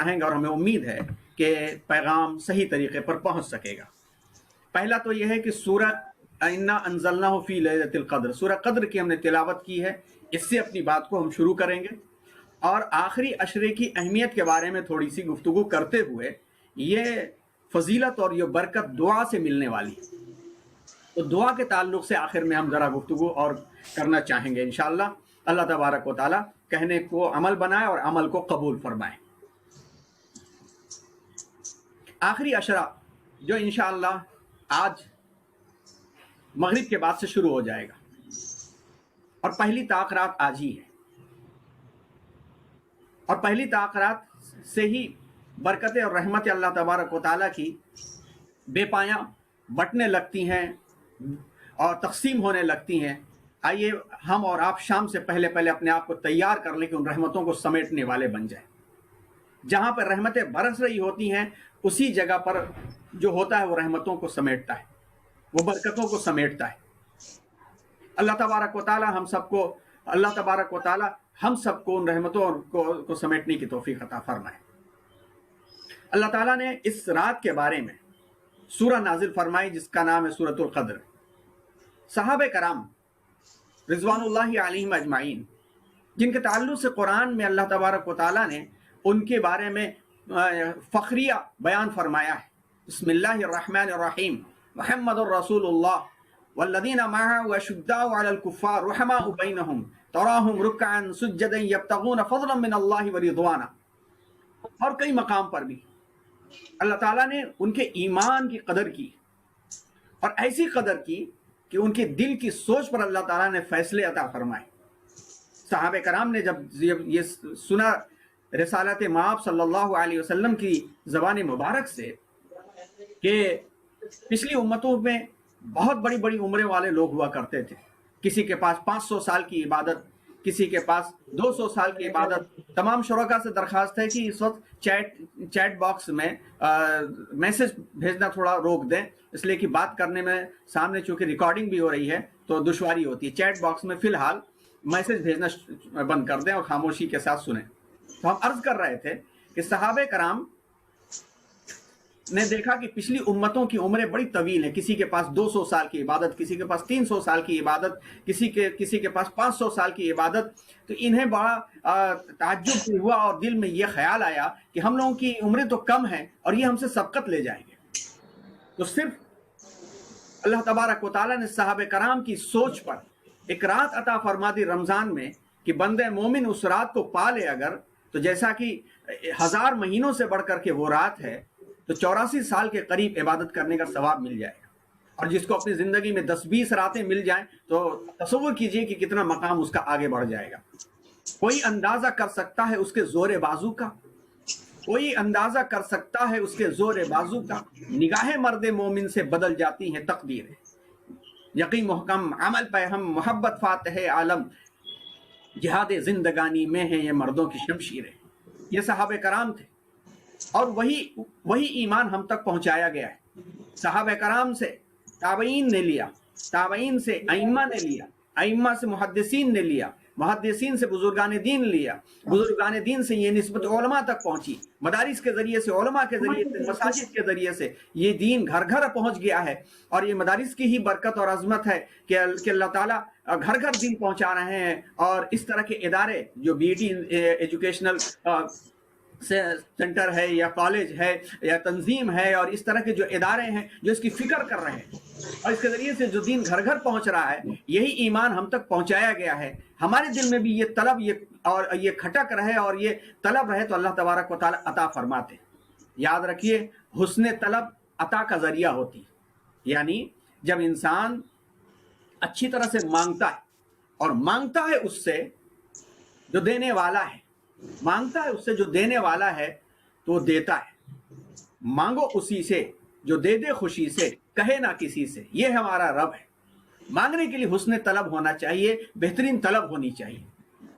چاہیں گے اور ہمیں امید ہے کہ پیغام صحیح طریقے پر پہنچ سکے گا۔ پہلا تو یہ ہے کہ سورہ انا انزلناہ فی لیلۃ القدر، سورہ قدر کی ہم نے تلاوت کی ہے، اس سے اپنی بات کو ہم شروع کریں گے، اور آخری عشرے کی اہمیت کے بارے میں تھوڑی سی گفتگو کرتے ہوئے یہ فضیلت اور یہ برکت دعا سے ملنے والی ہے، تو دعا کے تعلق سے آخر میں ہم ذرا گفتگو اور کرنا چاہیں گے انشاءاللہ۔ اللہ تبارک و تعالیٰ کہنے کو عمل بنائے اور عمل کو قبول فرمائے۔ آخری عشرہ جو انشاءاللہ آج مغرب کے بعد سے شروع ہو جائے گا، اور پہلی تاخرات آج ہی ہے، اور پہلی تاخرات سے ہی برکتیں اور رحمت اللہ تبارک و تعالیٰ کی بے پایاں بٹنے لگتی ہیں اور تقسیم ہونے لگتی ہیں۔ آئیے ہم اور آپ شام سے پہلے اپنے آپ کو تیار کر لیں کہ ان رحمتوں کو سمیٹنے والے بن جائیں۔ جہاں پر رحمتیں برس رہی ہوتی ہیں اسی جگہ پر جو ہوتا ہے وہ رحمتوں کو سمیٹتا ہے، وہ برکتوں کو سمیٹتا ہے۔ اللہ تبارک و تعالی ہم سب کو ان رحمتوں کو سمیٹنے کی توفیق عطا فرمائے۔ اللہ تعالیٰ نے اس رات کے بارے میں سورہ نازل فرمائی جس کا نام ہے سورۃ القدر۔ صحابہ کرام رضوان اللہ علیہم اجمعین جن کے تعلق سے قرآن میں اللہ تبارک و تعالیٰ نے ان کے بارے میں فخریہ بیان فرمایا ہے۔ بسم اللہ الرحمن الرحیم، محمد الرسول اللہ والذین معه اشداء علی الکفار رحماء بینہم تراہم رکعا سجدا یبتغون فضلا من اللہ ورضوانا۔ اور کئی مقام پر بھی اللہ تعالیٰ نے ان کے ایمان کی قدر کی، اور ایسی قدر کی کہ ان کے دل کی سوچ پر اللہ تعالیٰ نے فیصلے عطا فرمائے۔ صحابہ کرام نے جب یہ سنا رسالت مآب صلی اللہ علیہ وسلم کی زبان مبارک سے کہ پچھلی امتوں میں بہت بڑی بڑی عمریں والے لوگ ہوا کرتے تھے، کسی کے پاس 500 سال کی عبادت، کسی کے پاس 200 سال کی عبادت۔ تمام شرکاء سے درخواست ہے کہ اس وقت چیٹ باکس میں میسج بھیجنا تھوڑا روک دیں، اس لیے کہ بات کرنے میں سامنے چونکہ ریکارڈنگ بھی ہو رہی ہے تو دشواری ہوتی ہے۔ چیٹ باکس میں فی الحال میسج بھیجنا بند کر دیں اور خاموشی کے ساتھ سنیں۔ تو ہم عرض کر رہے تھے کہ صحابہ کرام نے دیکھا کہ پچھلی امتوں کی عمریں بڑی طویل ہیں، کسی کے پاس 200 سال کی عبادت، کسی کے پاس 300 سال کی عبادت، کسی کے پاس 500 سال کی عبادت۔ تو انہیں بڑا تعجب بھی ہوا اور دل میں یہ خیال آیا کہ ہم لوگوں کی عمریں تو کم ہیں اور یہ ہم سے سبقت لے جائیں گے۔ تو صرف اللہ تبارک و تعالیٰ نے صحابہ کرام کی سوچ پر ایک رات عطا فرما دی رمضان میں کہ بندہ مومن اس رات کو پا لے اگر، تو جیسا کہ 1000 مہینوں سے بڑھ کر کے وہ رات ہے تو 84 سال کے قریب عبادت کرنے کا ثواب مل جائے گا، اور جس کو اپنی زندگی میں 10-20 راتیں مل جائیں تو تصور کیجئے کہ کتنا مقام اس کا آگے بڑھ جائے گا۔ کوئی اندازہ کر سکتا ہے اس کے زور بازو کا، کوئی اندازہ کر سکتا ہے اس کے زور بازو کا، نگاہ مرد مومن سے بدل جاتی ہیں تقدیریں، یقین محکم عمل پہ ہم محبت فاتح عالم، جہاد زندگانی میں ہیں یہ مردوں کی شمشیریں۔ یہ صحابہ کرام تھے اور وہی ایمان ہم تک پہنچایا گیا ہے۔ صحابہ کرام سے تابعین نے لیا، تابعین سے ائمہ نے لیا، ائمہ سے محدثین نے لیا، محدثین سے بزرگان دین لیا، بزرگان دین سے یہ نسبت علماء تک پہنچی، مدارس کے ذریعے سے، علماء کے ذریعے سے، مساجد کے ذریعے سے یہ دین گھر گھر پہنچ گیا ہے۔ اور یہ مدارس کی ہی برکت اور عظمت ہے کہ اللہ تعالیٰ گھر گھر دین پہنچا رہے ہیں۔ اور اس طرح کے ادارے جو بی ٹی ایجوکیشنل سینٹر ہے یا کالج ہے یا تنظیم ہے، اور اس طرح کے جو ادارے ہیں جو اس کی فکر کر رہے ہیں اور اس کے ذریعے سے جو دین گھر گھر پہنچ رہا ہے، یہی ایمان ہم تک پہنچایا گیا ہے۔ ہمارے دل میں بھی یہ طلب یہ کھٹک رہے اور یہ طلب رہے تو اللہ تبارک و تعالی عطا فرماتے ہیں۔ یاد رکھیے حسن طلب عطا کا ذریعہ ہوتی ہے، یعنی جب انسان اچھی طرح سے مانگتا ہے اور مانگتا ہے اس سے جو دینے والا ہے، مانگتا ہے اس سے جو دینے والا ہے تو وہ دیتا ہے۔ مانگو اسی سے جو دے دے خوشی سے، کہے نہ کسی سے، یہ ہمارا رب ہے۔ مانگنے کے لیے حسن طلب ہونا چاہیے، بہترین طلب ہونی چاہیے،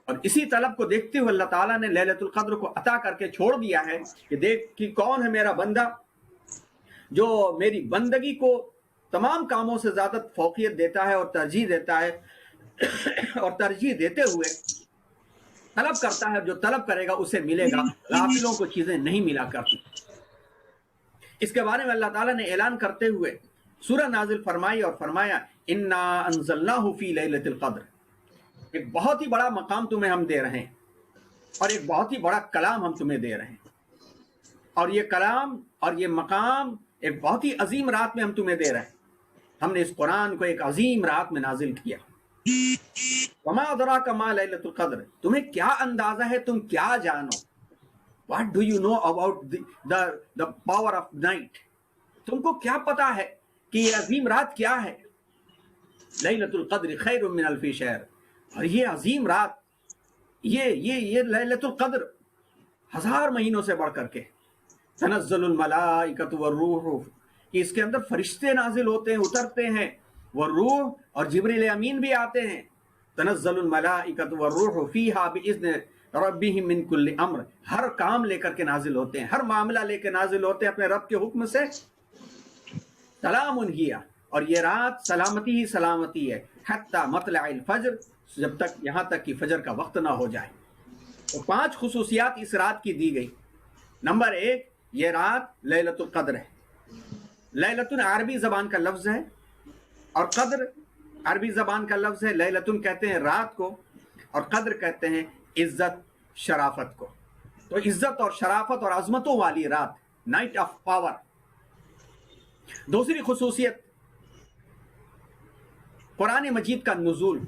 اور اسی طلب کو دیکھتے ہوئے اللہ تعالیٰ نے لیلۃ القدر کو عطا کر کے چھوڑ دیا ہے کہ دیکھ کہ کون ہے میرا بندہ جو میری بندگی کو تمام کاموں سے زیادہ فوقیت دیتا ہے اور ترجیح دیتا ہے، اور ترجیح دیتے ہوئے طلب کرتا ہے، جو طلب کرے گا اسے ملے گا، غافلوں کو چیزیں نہیں ملا کرتی۔ اس کے بارے میں اللہ تعالیٰ نے اعلان کرتے ہوئے سورہ نازل فرمائی اور فرمایا انا انزلناہ فی لیلۃ القدر، ایک بہت ہی بڑا مقام تمہیں ہم دے رہے ہیں اور ایک بہت ہی بڑا کلام ہم تمہیں دے رہے ہیں، اور یہ کلام اور یہ مقام ایک بہت ہی عظیم رات میں ہم تمہیں دے رہے ہیں۔ ہم نے اس قرآن کو ایک عظیم رات میں نازل کیا۔ وما ادراک ما لیلۃ القدر، تمہیں کیا اندازہ ہے، تم کیا جانو، what do you know about the power of night, تم کو کیا پتا ہے کہ یہ عظیم رات کیا ہے۔ لیلۃ القدر خیر من الف شہر، اور یہ عظیم رات، یہ لیلۃ القدر 1000 مہینوں سے بڑھ کر کے، تنزل الملائکۃ والروح، کہ اس کے اندر فرشتے نازل ہوتے ہیں، اترتے ہیں، والروح، اور جبریل امین بھی آتے ہیں۔ تنزل الملائکۃ والروح فیہا باذن ربہم من کل امر، ہر کام لے کر کے نازل ہوتے ہیں، ہر معاملہ لے کے نازل ہوتے ہیں اپنے رب کے حکم سے۔ سلام ہی، اور یہ رات سلامتی ہی سلامتی ہے، حتی مطلع الفجر، جب تک، یہاں تک کہ فجر کا وقت نہ ہو جائے۔ تو 5 خصوصیات اس رات کی دی گئی۔ نمبر 1، یہ رات لیلۃ القدر ہے۔ لیلۃ عربی زبان کا لفظ ہے، اور قدر عربی زبان کا لفظ ہے۔ لیلۃ کہتے ہیں رات کو، اور قدر کہتے ہیں عزت شرافت کو۔ تو عزت اور شرافت اور عظمتوں والی رات، نائٹ آف پاور۔ دوسری خصوصیت، قرآن مجید کا نزول۔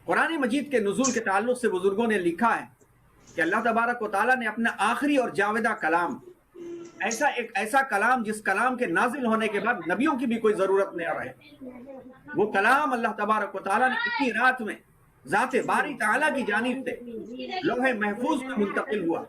قرآن مجید کے نزول کے تعلق سے بزرگوں نے لکھا ہے کہ اللہ تبارک و تعالیٰ نے اپنا آخری اور جاودہ کلام، ایسا کلام جس کلام کے نازل ہونے کے بعد نبیوں کی بھی کوئی ضرورت نہیں رہے، وہ کلام اللہ تبارک و تعالیٰ نے اتنی رات میں ذات باری تعالیٰ کی جانب سے لوح محفوظ میں منتقل ہوا۔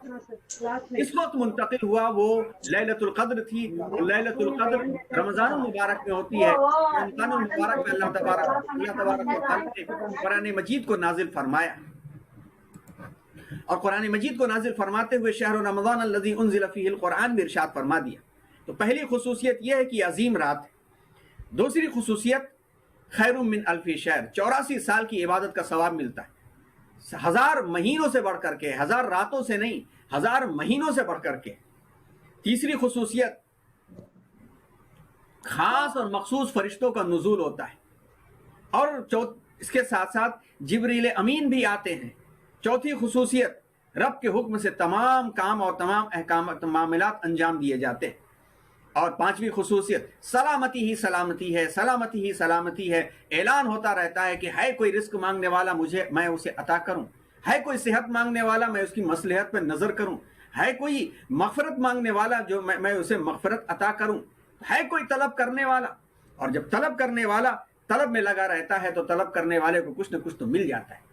اس وقت منتقل ہوا وہ لیلۃ القدر تھی، اور لیلۃ القدر رمضان المبارک میں ہوتی ہے۔ رمضان المبارک میں اللہ تبارک و تعالیٰ نے قرآن مجید کو نازل فرمایا، اور قرآن مجید کو نازل فرماتے ہوئے شہر رمضان الذی انزل فیہ القرآن بھی ارشاد فرما دیا۔ تو پہلی خصوصیت یہ ہے کہ عظیم رات۔ دوسری خصوصیت، خیر من الف شہر، 84 سال کی عبادت کا ثواب ملتا ہے، 1000 مہینوں سے بڑھ کر کے، 1000 راتوں سے نہیں، 1000 مہینوں سے بڑھ کر کے۔ تیسری خصوصیت، خاص اور مخصوص فرشتوں کا نزول ہوتا ہے، اور اس کے ساتھ ساتھ جبریل امین بھی آتے ہیں۔ چوتھی خصوصیت، رب کے حکم سے تمام کام اور تمام احکامات، معاملات انجام دیے جاتے ہیں۔ اور پانچویں خصوصیت، سلامتی ہی سلامتی ہے، سلامتی ہی سلامتی ہے۔ اعلان ہوتا رہتا ہے کہ ہے کوئی رزق مانگنے والا، میں اسے عطا کروں، ہے کوئی صحت مانگنے والا، میں اس کی مصلحت پہ نظر کروں، ہے کوئی مغفرت مانگنے والا، جو میں اسے مغفرت عطا کروں، ہے کوئی طلب کرنے والا۔ اور جب طلب کرنے والا طلب میں لگا رہتا ہے تو طلب کرنے والے کو کچھ نہ کچھ تو مل جاتا ہے۔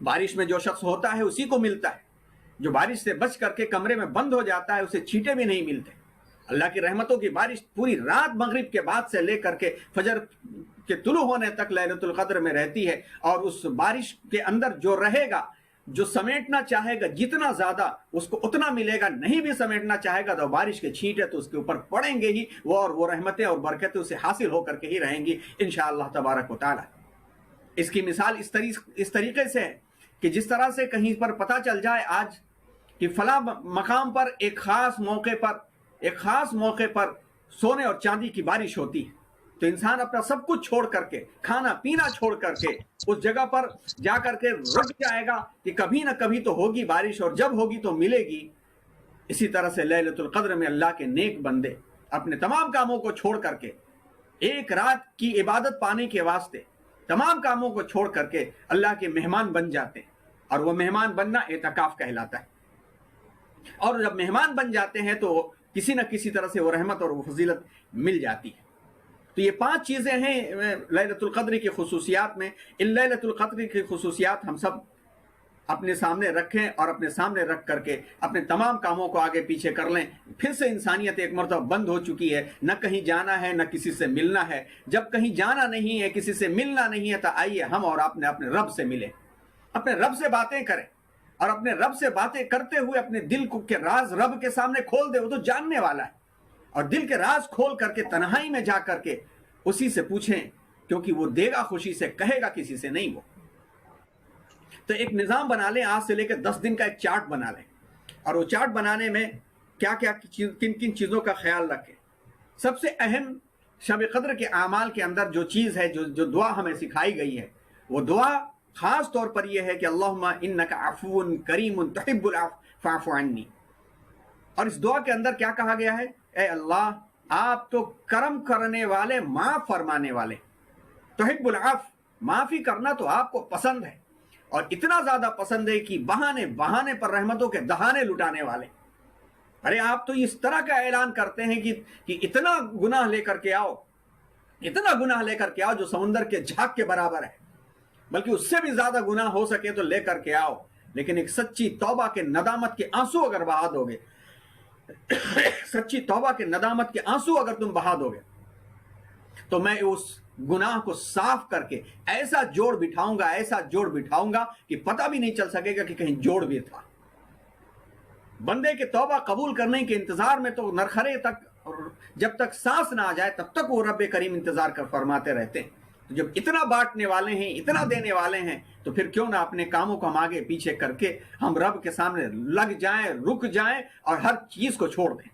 بارش میں جو شخص ہوتا ہے اسی کو ملتا ہے، جو بارش سے بچ کر کے کمرے میں بند ہو جاتا ہے اسے چھینٹے بھی نہیں ملتے۔ اللہ کی رحمتوں کی بارش پوری رات مغرب کے بعد سے لے کر کے فجر کے طلوع ہونے تک لیلۃ القدر میں رہتی ہے، اور اس بارش کے اندر جو رہے گا، جو سمیٹنا چاہے گا جتنا زیادہ اس کو اتنا ملے گا، نہیں بھی سمیٹنا چاہے گا تو بارش کے چھینٹے تو اس کے اوپر پڑیں گے ہی، اور وہ رحمتیں اور برکتیں اسے حاصل ہو کر کے ہی رہیں گی انشاءاللہ تبارک و تعالی۔ اس کی مثال اس طریقے سے ہے کہ جس طرح سے کہیں پر پتہ چل جائے آج کہ فلاں مقام پر ایک خاص موقع پر سونے اور چاندی کی بارش ہوتی ہے، تو انسان اپنا سب کچھ چھوڑ کر کے، کھانا پینا چھوڑ کر کے اس جگہ پر جا کر کے رک جائے گا کہ کبھی نہ کبھی تو ہوگی بارش، اور جب ہوگی تو ملے گی۔ اسی طرح سے لیلۃ القدر میں اللہ کے نیک بندے اپنے تمام کاموں کو چھوڑ کر کے، ایک رات کی عبادت پانے کے واسطے تمام کاموں کو چھوڑ کر کے اللہ کے مہمان بن جاتے ہیں، اور وہ مہمان بننا اعتکاف کہلاتا ہے۔ اور جب مہمان بن جاتے ہیں تو کسی نہ کسی طرح سے وہ رحمت اور وہ فضیلت مل جاتی ہے۔ تو یہ 5 چیزیں ہیں لیلۃ القدر کی خصوصیات میں۔ ان لیلۃ القدر کی خصوصیات ہم سب اپنے سامنے رکھیں، اور اپنے سامنے رکھ کر کے اپنے تمام کاموں کو آگے پیچھے کر لیں۔ پھر سے انسانیت ایک مرتبہ بند ہو چکی ہے، نہ کہیں جانا ہے نہ کسی سے ملنا ہے۔ جب کہیں جانا نہیں ہے، کسی سے ملنا نہیں ہے، تو آئیے ہم اور اپنے رب سے ملیں، اپنے رب سے باتیں کریں، اور اپنے رب سے باتیں کرتے ہوئے اپنے دل کے راز رب کے سامنے کھول دے، وہ تو جاننے والا ہے۔ اور دل کے راز کھول کر کے تنہائی میں جا کر کے اسی سے پوچھیں، کیونکہ وہ دے گا خوشی سے، کہے گا کسی سے نہیں۔ وہ تو ایک نظام بنا لیں، آج سے لے کے 10 دن کا ایک چارٹ بنا لیں، اور وہ چارٹ بنانے میں کیا کیا کن کن چیزوں کا خیال رکھیں۔ سب سے اہم شب قدر کے اعمال کے اندر جو چیز ہے، جو دعا ہمیں سکھائی گئی ہے، وہ دعا خاص طور پر یہ ہے کہ اللہم انک عفو کریم تحب العفو فاعف عنی۔ اور اس دعا کے اندر کیا کہا گیا ہے؟ اے اللہ، آپ تو کرم کرنے والے، معاف فرمانے والے، تحب العفو، معافی کرنا تو آپ کو پسند ہے، اور اتنا زیادہ پسند ہے کہ بہانے بہانے پر رحمتوں کے دہانے لٹانے والے۔ ارے آپ تو اس طرح کا اعلان کرتے ہیں کہ اتنا گناہ لے کر کے آؤ، اتنا گناہ لے کر کے آؤ جو سمندر کے جھاگ کے برابر ہے، بلکہ اس سے بھی زیادہ گناہ ہو سکے تو لے کر کے آؤ، لیکن ایک سچی توبہ کے ندامت کے آنسو اگر بہا دو گے، سچی توبہ کے ندامت کے آنسو اگر تم بہا دو گے، تو میں اس گناہ کو صاف کر کے ایسا جوڑ بٹھاؤں گا، ایسا جوڑ بٹھاؤں گا کہ پتہ بھی نہیں چل سکے گا کہ کہیں جوڑ بھی تھا۔ بندے کے توبہ قبول کرنے کے انتظار میں تو نرخرے تک، جب تک سانس نہ آ جائے تب تک وہ رب کریم انتظار کر فرماتے رہتے ہیں۔ تو جب اتنا بانٹنے والے ہیں، اتنا دینے والے ہیں، تو پھر کیوں نہ اپنے کاموں کو ہم آگے پیچھے کر کے ہم رب کے سامنے لگ جائیں، رک جائیں اور ہر چیز کو چھوڑ دیں۔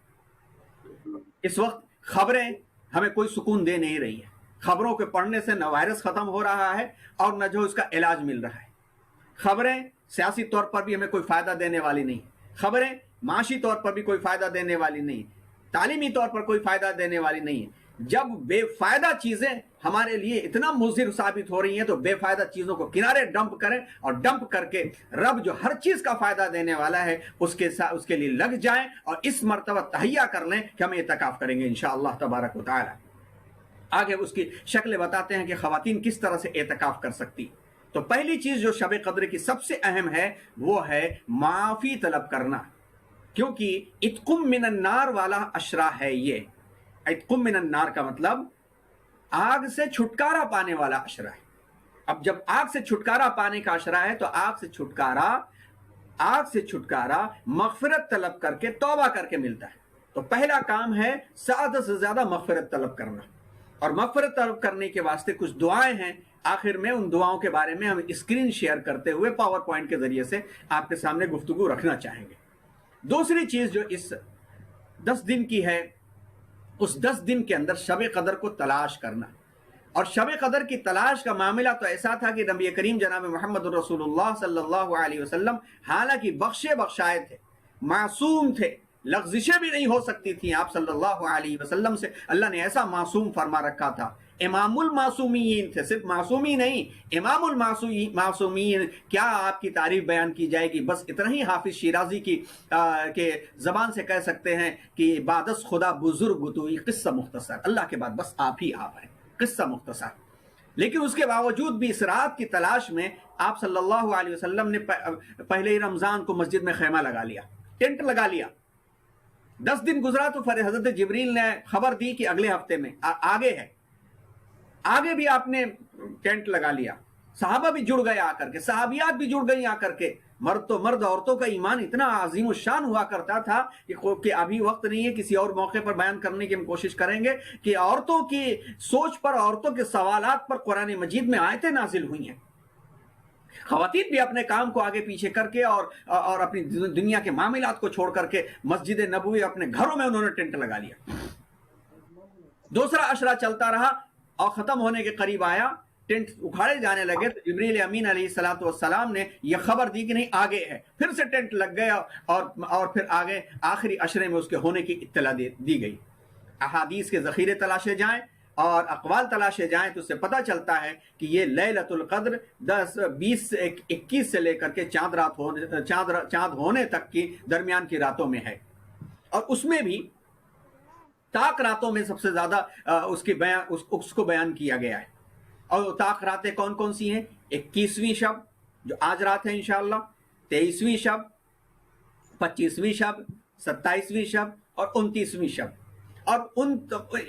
اس وقت خبریں ہمیں کوئی سکون دے نہیں رہی ہیں۔ خبروں کے پڑھنے سے نہ وائرس ختم ہو رہا ہے اور نہ جو اس کا علاج مل رہا ہے۔ خبریں سیاسی طور پر بھی ہمیں کوئی فائدہ دینے والی نہیں، خبریں معاشی طور پر بھی کوئی فائدہ دینے والی نہیں، تعلیمی طور پر کوئی فائدہ دینے والی نہیں۔ جب بے فائدہ چیزیں ہمارے لیے اتنا مضر ثابت ہو رہی ہیں تو بے فائدہ چیزوں کو کنارے ڈمپ کریں، اور ڈمپ کر کے رب جو ہر چیز کا فائدہ دینے والا ہے اس کے لیے لگ جائیں، اور اس مرتبہ تہیہ کر لیں کہ ہم اعتکاف کریں گے انشاءاللہ تبارک و تعالی۔ آگے اس کی شکلیں بتاتے ہیں کہ خواتین کس طرح سے اعتکاف کر سکتی۔ تو پہلی چیز جو شب قدر کی سب سے اہم ہے وہ ہے معافی طلب کرنا، کیونکہ اتقم من النار والا اشرا ہے۔ یہ اتقم من النار کا مطلب آگ سے چھٹکارا پانے والا اشرا ہے۔ اب جب آگ سے چھٹکارا پانے کا اشرا ہے تو آگ سے چھٹکارا مغفرت طلب کر کے، توبہ کر کے ملتا ہے۔ تو پہلا کام ہے زیادہ سے زیادہ مغفرت طلب کرنا، اور مغفرت طلب کرنے کے واسطے کچھ دعائیں ہیں۔ آخر میں ان دعاؤں کے بارے میں ہم اسکرین شیئر کرتے ہوئے پاور پوائنٹ کے ذریعے سے آپ کے سامنے گفتگو رکھنا چاہیں گے۔ دوسری چیز جو اس 10 دن کی ہے، اس 10 دن کے اندر شب قدر کو تلاش کرنا۔ اور شب قدر کی تلاش کا معاملہ تو ایسا تھا کہ نبی کریم جناب محمد رسول اللہ صلی اللہ علیہ وسلم حالانکہ بخشائے تھے، معصوم تھے، لغزشیں بھی نہیں ہو سکتی تھیں آپ صلی اللہ علیہ وسلم سے، اللہ نے ایسا معصوم فرما رکھا تھا۔ امام المعصومین تھے، صرف معصومی نہیں، امام المعصومین۔ کیا آپ کی تعریف بیان کی جائے گی؟ بس اتنا ہی حافظ شیرازی کی کے زبان سے کہہ سکتے ہیں کہ بعدس خدا بزرگ تو یہ قصہ مختصر، اللہ کے بعد بس آپ ہی آپ ہیں، قصہ مختصر۔ لیکن اس کے باوجود بھی اس رات کی تلاش میں آپ صلی اللہ علیہ وسلم نے پہلے ہی رمضان کو مسجد میں خیمہ لگا لیا، ٹینٹ لگا لیا۔ 10 دن گزرا تو پھر حضرت جبریل نے خبر دی کہ اگلے ہفتے میں آگے ہے، آگے بھی آپ نے ٹینٹ لگا لیا۔ صحابہ بھی جڑ گئے آ کر کے، صحابیات بھی جڑ گئی آ کر کے۔ مرد تو مرد، عورتوں کا ایمان اتنا عظیم الشان ہوا کرتا تھا کہ ابھی وقت نہیں ہے، کسی اور موقع پر بیان کرنے کی ہم کوشش کریں گے کہ عورتوں کی سوچ پر، عورتوں کے سوالات پر قرآن مجید میں آیتیں نازل ہوئی ہیں۔ خواتین بھی اپنے کام کو آگے پیچھے کر کے اور اپنی دنیا کے معاملات کو چھوڑ کر کے مسجد نبوی اپنے گھروں میں انہوں نے ٹینٹ لگا لیا۔ دوسرا عشرہ چلتا رہا اور ختم ہونے کے قریب آیا، ٹینٹ اکھاڑے جانے لگے تو جبریل امین علیہ الصلوۃ والسلام نے یہ خبر دی کہ نہیں آگے ہے، پھر سے ٹینٹ لگ گیا اور پھر آگے آخری عشرے میں اس کے ہونے کی اطلاع دی گئی۔ احادیث کے ذخیرے تلاشے جائیں اور اقوال تلاشے جائیں تو اس سے پتہ چلتا ہے کہ یہ لیلۃ القدر 21 سے لے کر کے چاند ہونے تک کی درمیان کی راتوں میں ہے، اور اس میں بھی طاق راتوں میں سب سے زیادہ اس کو بیان کیا گیا ہے۔ اور طاق راتیں کون کون سی ہیں؟ 21ویں شب جو آج رات ہے انشاءاللہ، 23ویں شب، 25ویں شب، 27ویں شب اور 29ویں شب۔ اور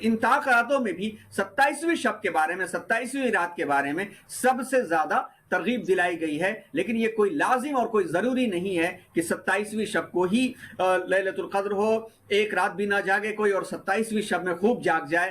ان طاق راتوں میں بھی 27ویں شب کے بارے میں، 27ویں رات کے بارے میں سب سے زیادہ ترغیب دلائی گئی ہے، لیکن یہ کوئی لازم اور کوئی ضروری نہیں ہے کہ 27ویں شب کو ہی لیلۃ القدر ہو، ایک رات بھی نہ جاگے کوئی اور 27ویں شب میں خوب جاگ جائے۔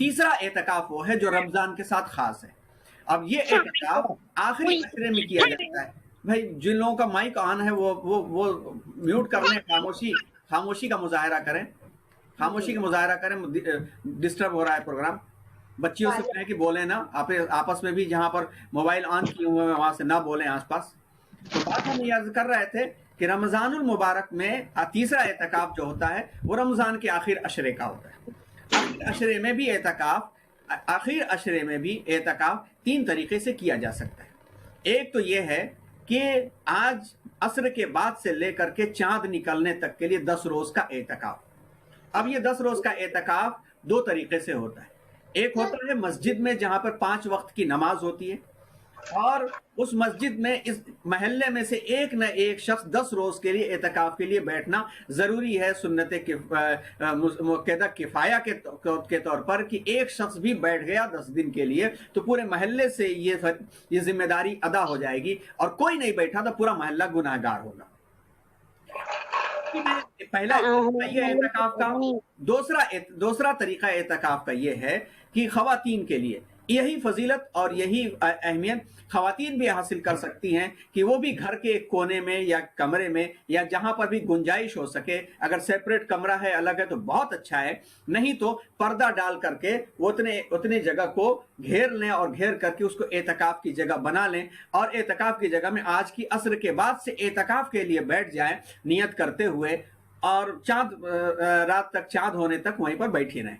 تیسرا اعتکاف وہ ہے جو رمضان کے ساتھ خاص ہے. اب یہ اعتکاف آخری عشرے میں کیا جاتا ہے. بھائی جن لوگوں کا مائک آن ہے وہ میوٹ کر لیں, خاموشی کا مظاہرہ کریں, ڈسٹرب ہو رہا ہے پروگرام. بچیوں سے کہیں کہ بولیں نا, آپس میں بھی جہاں پر موبائل آن کیے ہوئے ہیں وہاں سے نہ بولیں آس پاس. تو بات ہم یہ عرض کر رہے تھے کہ رمضان المبارک میں تیسرا اعتکاف جو ہوتا ہے وہ رمضان کے آخر عشرے کا ہوتا ہے. آخر عشرے میں بھی اعتکاف 3 طریقے سے کیا جا سکتا ہے. ایک تو یہ ہے کہ آج عصر کے بعد سے لے کر کے چاند نکلنے تک کے لیے 10 روز کا اعتکاف. اب یہ 10 روز کا اعتکاف 2 طریقے سے ہوتا ہے. ایک ہوتا ہے مسجد میں جہاں پر 5 وقت کی نماز ہوتی ہے, اور اس مسجد میں اس محلے میں سے ایک نہ ایک شخص 10 روز کے لیے اعتکاف کے لیے بیٹھنا ضروری ہے, سنت مؤکدہ کفایہ کے طور پر, کہ ایک شخص بھی بیٹھ گیا 10 دن کے لیے تو پورے محلے سے یہ ذمہ داری ادا ہو جائے گی, اور کوئی نہیں بیٹھا تو پورا محلہ گناہ گار ہوگا. پہلا یہ اعتکاف کا. دوسرا طریقہ اعتکاف کا یہ ہے کہ خواتین کے لیے یہی فضیلت اور یہی اہمیت خواتین بھی حاصل کر سکتی ہیں کہ وہ بھی گھر کے ایک کونے میں یا کمرے میں یا جہاں پر بھی گنجائش ہو سکے, اگر سیپریٹ کمرہ ہے الگ ہے تو بہت اچھا ہے, نہیں تو پردہ ڈال کر کے وہ اتنے جگہ کو گھیر لیں اور گھیر کر کے اس کو اعتکاف کی جگہ بنا لیں, اور اعتکاف کی جگہ میں آج کی عصر کے بعد سے اعتکاف کے لیے بیٹھ جائیں نیت کرتے ہوئے, اور رات تک چاند ہونے تک وہیں پر بیٹھی رہیں.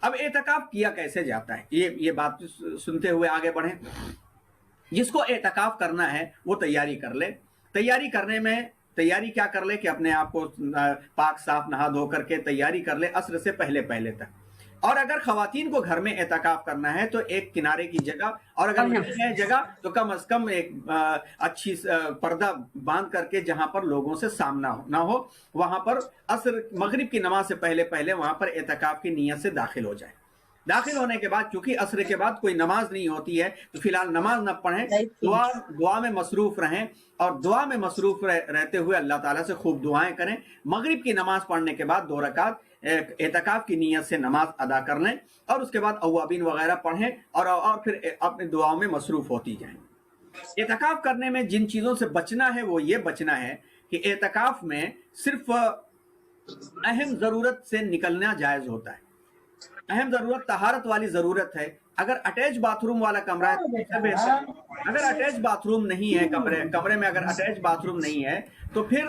اب اعتکاف کیا کیسے جاتا ہے, یہ بات سنتے ہوئے آگے بڑھیں. جس کو اعتکاف کرنا ہے وہ تیاری کر لے. تیاری کیا کر لے کہ اپنے آپ کو پاک صاف نہا دھو کر کے تیاری کر لے عصر سے پہلے تک. اور اگر خواتین کو گھر میں اعتکاف کرنا ہے تو ایک کنارے کی جگہ, اور اگر نہیں ہے جگہ تو کم از کم ایک اچھی پردہ باندھ کر کے جہاں پر لوگوں سے سامنا نہ ہو, وہاں پر مغرب کی نماز سے پہلے وہاں پر اعتکاف کی نیت سے داخل ہو جائے. داخل ہونے کے بعد چونکہ عصر کے بعد کوئی نماز نہیں ہوتی ہے تو فی الحال نماز نہ پڑھیں, دعا میں مصروف رہیں, اور دعا میں مصروف رہتے ہوئے اللہ تعالیٰ سے خوب دعائیں کریں. مغرب کی نماز پڑھنے کے بعد 2 رکعت اعتکاف کی نیت سے نماز ادا کر لیں, اور اس کے بعد اوابین وغیرہ پڑھیں اور پھر اپنی دعاؤں میں مصروف ہوتی جائیں. اعتکاف کرنے میں جن چیزوں سے بچنا ہے وہ یہ بچنا ہے کہ اعتکاف میں صرف اہم ضرورت سے نکلنا جائز ہوتا ہے. اہم ضرورت طہارت والی ضرورت ہے. اگر اٹیچ باتھ روم والا کمرہ ہے تو بہتر. اگر اٹیچ باتھ روم نہیں ہے کمرے میں اگر اٹیچ باتھ روم نہیں ہے تو پھر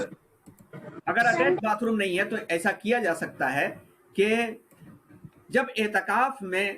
اگر اٹیچ باتھ روم نہیں ہے تو ایسا کیا جا سکتا ہے کہ جب اعتکاف میں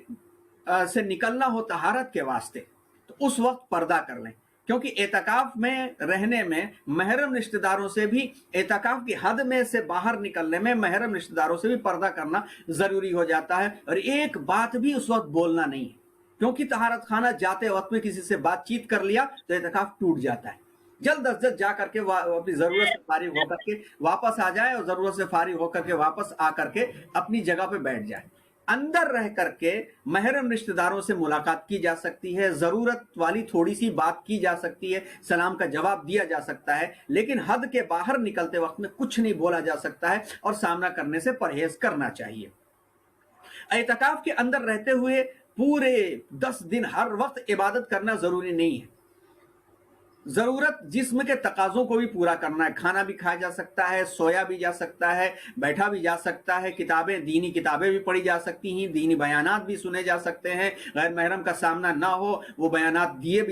سے نکلنا ہو طہارت کے واسطے تو اس وقت پردہ کر لیں, کیونکہ اعتکاف میں رہنے میں محرم رشتہ داروں سے بھی, اعتکاف کی حد میں سے باہر نکلنے میں محرم رشتہ داروں سے بھی پردہ کرنا ضروری ہو جاتا ہے. اور ایک بات بھی اس وقت بولنا نہیں ہے, کیونکہ طہارت خانہ جاتے وقت میں کسی سے بات چیت کر لیا تو اعتکاف ٹوٹ جاتا ہے. جلد از جلد جا کر کے اپنی ضرورت سے فارغ ہو کر کے واپس آ جائے, اور ضرورت سے فارغ ہو کر کے واپس آ کر کے اپنی جگہ پہ بیٹھ جائے. اندر رہ کر کے محرم رشتہ داروں سے ملاقات کی جا سکتی ہے, ضرورت والی تھوڑی سی بات کی جا سکتی ہے, سلام کا جواب دیا جا سکتا ہے, لیکن حد کے باہر نکلتے وقت میں کچھ نہیں بولا جا سکتا ہے, اور سامنا کرنے سے پرہیز کرنا چاہیے. اعتکاف کے اندر رہتے ہوئے پورے 10 دن ہر وقت عبادت کرنا ضروری نہیں ہے. ضرورت جسم کے تقاضوں کو بھی پورا کرنا ہے. کھانا بھی کھایا جا سکتا ہے, سویا بھی جا سکتا ہے, بیٹھا بھی جا سکتا ہے, دینی کتابیں بھی پڑھی جا سکتی ہیں, دینی بیانات بھی سنے جا سکتے ہیں, غیر محرم کا سامنا نہ ہو وہ بیانات دیے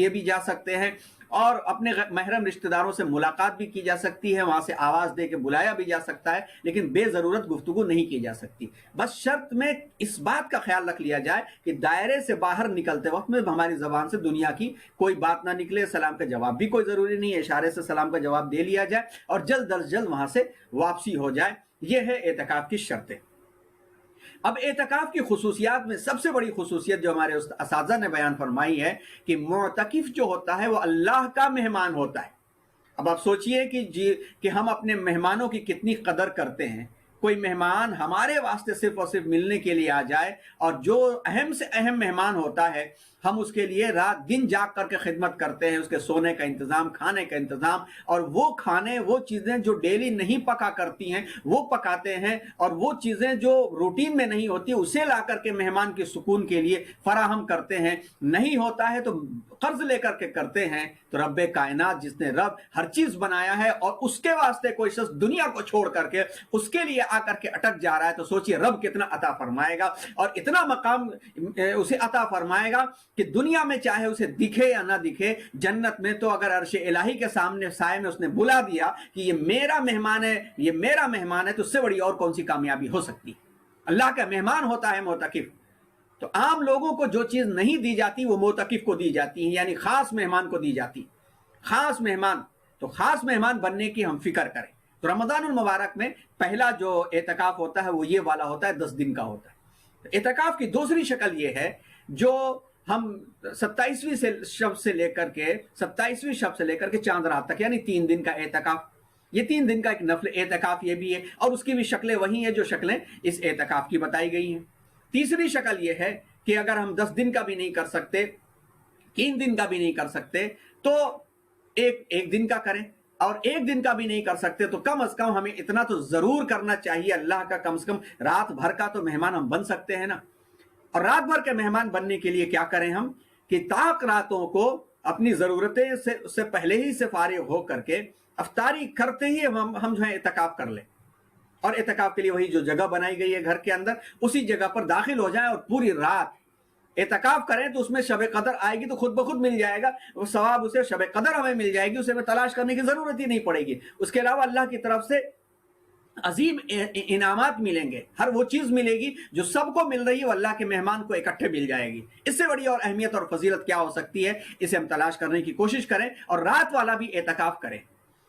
بھی جا سکتے ہیں, اور اپنے محرم رشتہ داروں سے ملاقات بھی کی جا سکتی ہے, وہاں سے آواز دے کے بلایا بھی جا سکتا ہے, لیکن بے ضرورت گفتگو نہیں کی جا سکتی. بس شرط میں اس بات کا خیال رکھ لیا جائے کہ دائرے سے باہر نکلتے وقت میں ہماری زبان سے دنیا کی کوئی بات نہ نکلے. سلام کا جواب بھی کوئی ضروری نہیں ہے, اشارے سے سلام کا جواب دے لیا جائے اور جلد از جلد وہاں سے واپسی ہو جائے. یہ ہے اعتکاف کی شرطیں. اب اعتکاف کی خصوصیات میں سب سے بڑی خصوصیت جو ہمارے اساتذہ نے بیان فرمائی ہے کہ معتکف جو ہوتا ہے وہ اللہ کا مہمان ہوتا ہے. اب آپ سوچئے کہ ہم اپنے مہمانوں کی کتنی قدر کرتے ہیں, کوئی مہمان ہمارے واسطے صرف اور صرف ملنے کے لیے آ جائے، اور جو اہم سے اہم مہمان ہوتا ہے ہم اس کے لیے رات دن جاگ کر کے خدمت کرتے ہیں، اس کے سونے کا انتظام، کھانے کا انتظام، اور وہ کھانے وہ چیزیں جو ڈیلی نہیں پکا کرتی ہیں وہ پکاتے ہیں، اور وہ چیزیں جو روٹین میں نہیں ہوتی اسے لا کر کے مہمان کے سکون کے لیے فراہم کرتے ہیں۔ نہیں ہوتا ہے تو قرض لے کر کے کرتے ہیں۔ تو رب کائنات جس نے رب ہر چیز بنایا ہے اور اس کے واسطے کوئی شخص دنیا کو چھوڑ کر کے اس کے لیے آ کر کے اٹک جا رہا ہے، تو سوچئے رب کتنا عطا فرمائے گا، اور اتنا مقام اسے عطا فرمائے گا کہ دنیا میں چاہے اسے دکھے یا نہ دکھے، جنت میں تو اگر عرش الہی کے سامنے سائے میں اس نے بلا دیا کہ یہ میرا مہمان ہے، یہ میرا مہمان ہے، تو اس سے بڑی اور کون سی کامیابی ہو سکتی؟ اللہ کا مہمان ہوتا ہے معتکف۔ تو عام لوگوں کو جو چیز نہیں دی جاتی وہ معتکف کو دی جاتی ہے، یعنی خاص مہمان کو دی جاتی۔ خاص مہمان، تو خاص مہمان بننے کی ہم فکر کریں۔ تو رمضان المبارک میں پہلا جو اعتکاف ہوتا ہے وہ یہ والا ہوتا ہے، 10 دن کا ہوتا ہے۔ اعتکاف کی دوسری شکل یہ ہے جو ہم 27ویں شب سے لے کر کے چاند رات تک، یعنی 3 دن کا اعتکاف، یہ 3 دن کا ایک نفل اعتکاف یہ بھی ہے، اور اس کی بھی شکلیں وہی ہیں جو شکلیں اس اعتکاف کی بتائی گئی ہیں۔ تیسری شکل یہ ہے کہ اگر ہم 10 دن کا بھی نہیں کر سکتے، 3 دن کا بھی نہیں کر سکتے، تو ایک دن کا کریں، اور 1 دن کا بھی نہیں کر سکتے تو کم از کم ہمیں اتنا تو ضرور کرنا چاہیے، اللہ کا کم از کم رات بھر کا تو مہمان ہم بن سکتے ہیں نا۔ اور رات بھر کے مہمان بننے کے لیے کیا کریں ہم کہ طاق راتوں کو اپنی ضرورتیں سے پہلے ہی سے فارغ ہو کر کے افطاری کرتے ہی ہم جو ہے اعتکاف کر لیں، اور اعتکاف کے لیے وہی جو جگہ بنائی گئی ہے گھر کے اندر اسی جگہ پر داخل ہو جائیں اور پوری رات اعتکاف کریں۔ تو اس میں شب قدر آئے گی تو خود بخود مل جائے گا وہ ثواب، اسے شب قدر ہمیں مل جائے گی، اسے ہمیں تلاش کرنے کی ضرورت ہی نہیں پڑے گی۔ اس کے علاوہ اللہ کی طرف سے عظیم انعامات ملیں گے، ہر وہ چیز ملے گی جو سب کو مل رہی ہے وہ اللہ کے مہمان کو اکٹھے مل جائے گی۔ اس سے بڑی اور اہمیت اور فضیلت کیا ہو سکتی ہے، اسے ہم تلاش کرنے کی کوشش کریں، اور رات والا بھی اعتکاف کریں۔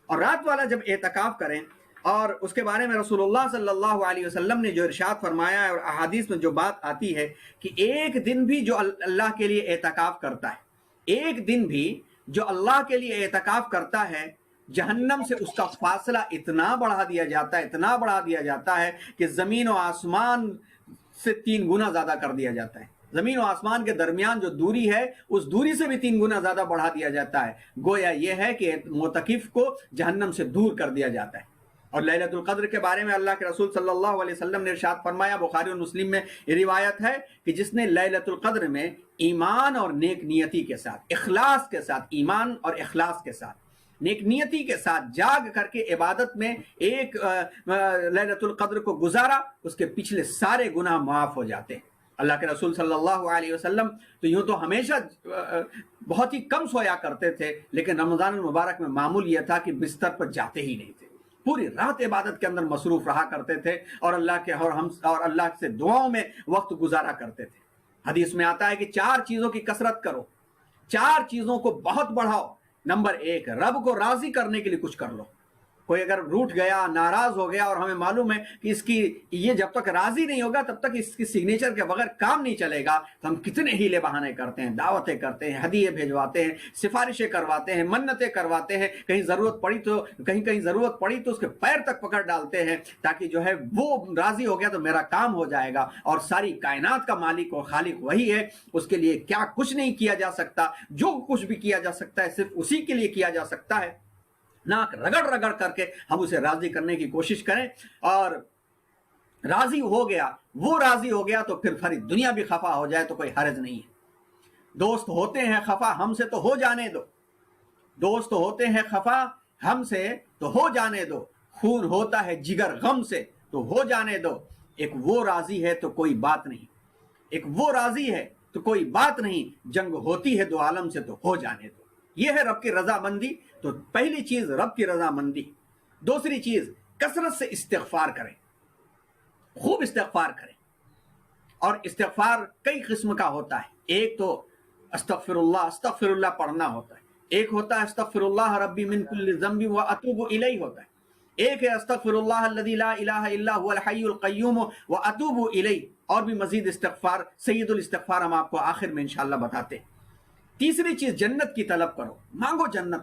اور رات والا جب اعتکاف کریں، اور اس کے بارے میں رسول اللہ صلی اللہ علیہ وسلم نے جو ارشاد فرمایا ہے اور احادیث میں جو بات آتی ہے کہ ایک دن بھی جو اللہ کے لیے اعتکاف کرتا ہے، ایک دن بھی جو اللہ کے لیے اعتکاف کرتا ہے، جہنم سے اس کا فاصلہ اتنا بڑھا دیا جاتا ہے کہ زمین و آسمان سے 3 گنا زیادہ کر دیا جاتا ہے۔ زمین و آسمان کے درمیان جو دوری ہے اس دوری سے بھی 3 گنا زیادہ بڑھا دیا جاتا ہے۔ گویا یہ ہے کہ معتکف کو جہنم سے دور کر دیا جاتا ہے۔ اور لیلۃ القدر کے بارے میں اللہ کے رسول صلی اللہ علیہ وسلم نے ارشاد فرمایا، بخاری اور مسلم میں یہ روایت ہے کہ جس نے لیلۃ القدر میں ایمان اور نیک نیتی کے ساتھ، اخلاص کے ساتھ، ایمان اور اخلاص کے ساتھ، نیک نیتی کے ساتھ جاگ کر کے عبادت میں ایک لیلۃ القدر کو گزارا، اس کے پچھلے سارے گناہ معاف ہو جاتے ہیں۔ اللہ کے رسول صلی اللہ علیہ وسلم تو یوں تو ہمیشہ بہت ہی کم سویا کرتے تھے، لیکن رمضان المبارک میں معمول یہ تھا کہ بستر پر جاتے ہی نہیں تھے، پوری رات عبادت کے اندر مصروف رہا کرتے تھے، اور اللہ سے دعاؤں میں وقت گزارا کرتے تھے۔ حدیث میں آتا ہے کہ 4 چیزوں کی کثرت کرو، 4 چیزوں کو بہت بڑھاؤ۔ نمبر 1، رب کو راضی کرنے کے لیے کچھ کر لو۔ کوئی اگر روٹھ گیا، ناراض ہو گیا، اور ہمیں معلوم ہے کہ اس کی یہ جب تک راضی نہیں ہوگا تب تک اس کی سگنیچر کے بغیر کام نہیں چلے گا، تو ہم کتنے ہیلے بہانے کرتے ہیں، دعوتیں کرتے ہیں، ہدیے بھیجواتے ہیں، سفارشیں کرواتے ہیں، منتیں کرواتے ہیں، کہیں ضرورت پڑی تو اس کے پیر تک پکڑ ڈالتے ہیں تاکہ جو ہے وہ راضی ہو گیا تو میرا کام ہو جائے گا۔ اور ساری کائنات کا مالک اور خالق وہی ہے، اس کے لیے کیا کچھ نہیں کیا جا سکتا، جو کچھ بھی کیا جا سکتا ہے صرف اسی کے لیے کیا جا سکتا ہے۔ ناک رگڑ کر کے ہم اسے راضی کرنے کی کوشش کریں، اور راضی ہو گیا تو پھر ساری دنیا بھی خفا ہو جائے تو کوئی حرج نہیں ہے۔ دوست ہوتے ہیں خفا ہم سے تو ہو جانے دو، دوست ہوتے ہیں خفا ہم سے تو ہو جانے دو، خون ہوتا ہے جگر غم سے تو ہو جانے دو۔ ایک وہ راضی ہے تو کوئی بات نہیں، جنگ ہوتی ہے 2 عالم سے تو ہو جانے دو۔ یہ ہے رب کی رضامندی۔ تو پہلی چیز رب کی رضامندی۔ دوسری چیز کثرت سے استغفار کریں، خوب استغفار کریں۔ اور استغفار کئی قسم کا ہوتا ہے۔ ایک تو استغفر اللہ پڑھنا ہوتا ہے، ایک ہوتا ہے استغفر اللہ ربی من کل ذنب واتوب الیہ ہوتا ہے، ایک ہے استغفر اللہ الذی لا الہ الا هو الحی القیوم واتوب الیہ، اور بھی مزید استغفار، سید الاستغفار ہم آپ کو آخر میں انشاءاللہ بتاتے ہیں۔ تیسری چیز جنت کی طلب کرو، مانگو جنت،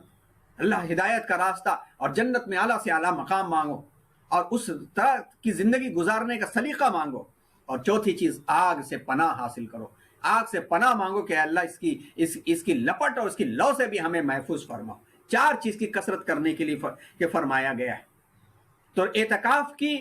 اللہ ہدایت کا راستہ اور جنت میں اعلیٰ سے اعلیٰ مقام مانگو۔ اور اس طرح کی زندگی گزارنے کا سلیقہ مانگو. اور چوتھی چیز آگ سے پناہ حاصل کرو. آگ سے پناہ مانگو کہ اللہ اس کی لپٹ اور اس کی لو سے بھی ہمیں محفوظ فرماؤ. 4 چیز کی کثرت کرنے کے لیے فرمایا گیا ہے. تو اعتکاف کی